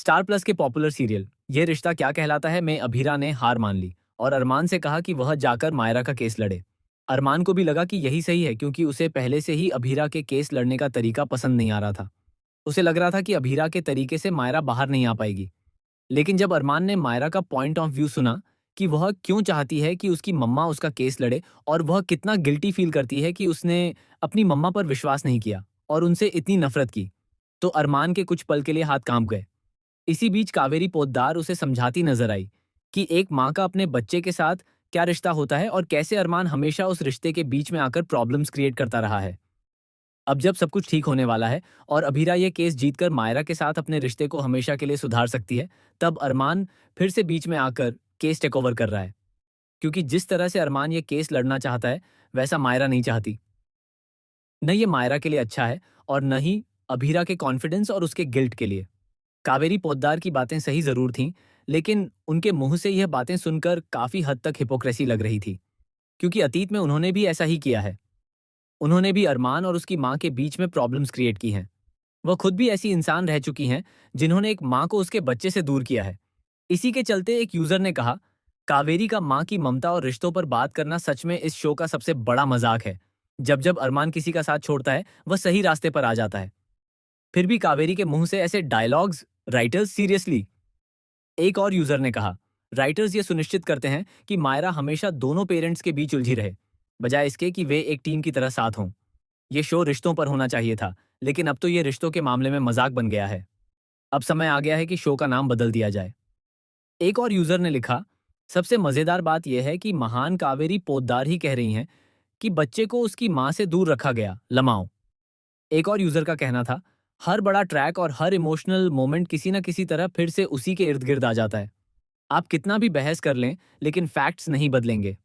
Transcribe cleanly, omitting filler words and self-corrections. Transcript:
Star plus के popular serial ये रिश्ता क्या कहलाता है में अभीरा ने हार मान ली और अरमान से कहा कि वह जाकर मायरा का केस लड़े। अरमान को भी लगा कि यही सही है क्योंकि उसे पहले से ही अभीरा के केस लड़ने का तरीका पसंद नहीं आ रहा था। उसे लग रहा था कि अभीरा के तरीके से मायरा बाहर नहीं आ पाएगी। लेकिन जब अरमान ने मायरा का पॉइंट ऑफ व्यू सुना कि वह क्यों चाहती है कि उसकी मम्मा उसका केस लड़े और वह कितना गिल्टी फील करती है कि उसने अपनी मम्मा पर विश्वास नहीं किया और उनसे इतनी नफरत की, तो अरमान के कुछ पल के लिए हाथ कांप गए। इसी बीच कावेरी पोद्दार उसे समझाती नजर आई कि एक माँ का अपने बच्चे के साथ क्या रिश्ता होता है और कैसे अरमान हमेशा उस रिश्ते के बीच में आकर प्रॉब्लम्स क्रिएट करता रहा है। अब जब सब कुछ ठीक होने वाला है और अभीरा ये केस जीतकर मायरा के साथ अपने रिश्ते को हमेशा के लिए सुधार सकती है, तब अरमान फिर से बीच में आकर केस टेक ओवर कर रहा है। क्योंकि जिस तरह से अरमान ये केस लड़ना चाहता है, वैसा मायरा नहीं चाहती। न ये मायरा के लिए अच्छा है और न ही अभीरा के कॉन्फिडेंस और उसके गिल्ट के लिए। कावेरी पोद्दार की बातें सही जरूर थीं, लेकिन उनके मुंह से यह बातें सुनकर काफी हद तक हिपोक्रेसी लग रही थी, क्योंकि अतीत में उन्होंने भी ऐसा ही किया है। उन्होंने भी अरमान और उसकी माँ के बीच में प्रॉब्लम्स क्रिएट की हैं। वह खुद भी ऐसी इंसान रह चुकी हैं जिन्होंने एक माँ को उसके बच्चे से दूर किया है। इसी के चलते एक यूजर ने कहा, कावेरी का माँ की ममता और रिश्तों पर बात करना सच में इस शो का सबसे बड़ा मजाक है। जब जब अरमान किसी का साथ छोड़ता है, वह सही रास्ते पर आ जाता है। फिर भी कावेरी के मुंह से ऐसे डायलॉग्स, राइटर्स सीरियसली। एक और यूजर ने कहा, राइटर्स ये सुनिश्चित करते हैं कि मायरा हमेशा दोनों पेरेंट्स के बीच उलझी रहे, बजाय इसके कि वे एक टीम की तरह साथ हों। ये शो रिश्तों पर होना चाहिए था, लेकिन अब तो ये रिश्तों के मामले में मजाक बन गया है। अब समय आ गया है कि शो का नाम बदल दिया जाए। एक और यूजर ने लिखा, सबसे मजेदार बात यह है कि महान कावेरी पोद्दार ही कह रही हैं कि बच्चे को उसकी माँ से दूर रखा गया, लमाओ। एक और यूजर का कहना था, हर बड़ा ट्रैक और हर इमोशनल मोमेंट किसी न किसी तरह फिर से उसी के इर्द गिर्द आ जाता है। आप कितना भी बहस कर लें, लेकिन फैक्ट्स नहीं बदलेंगे।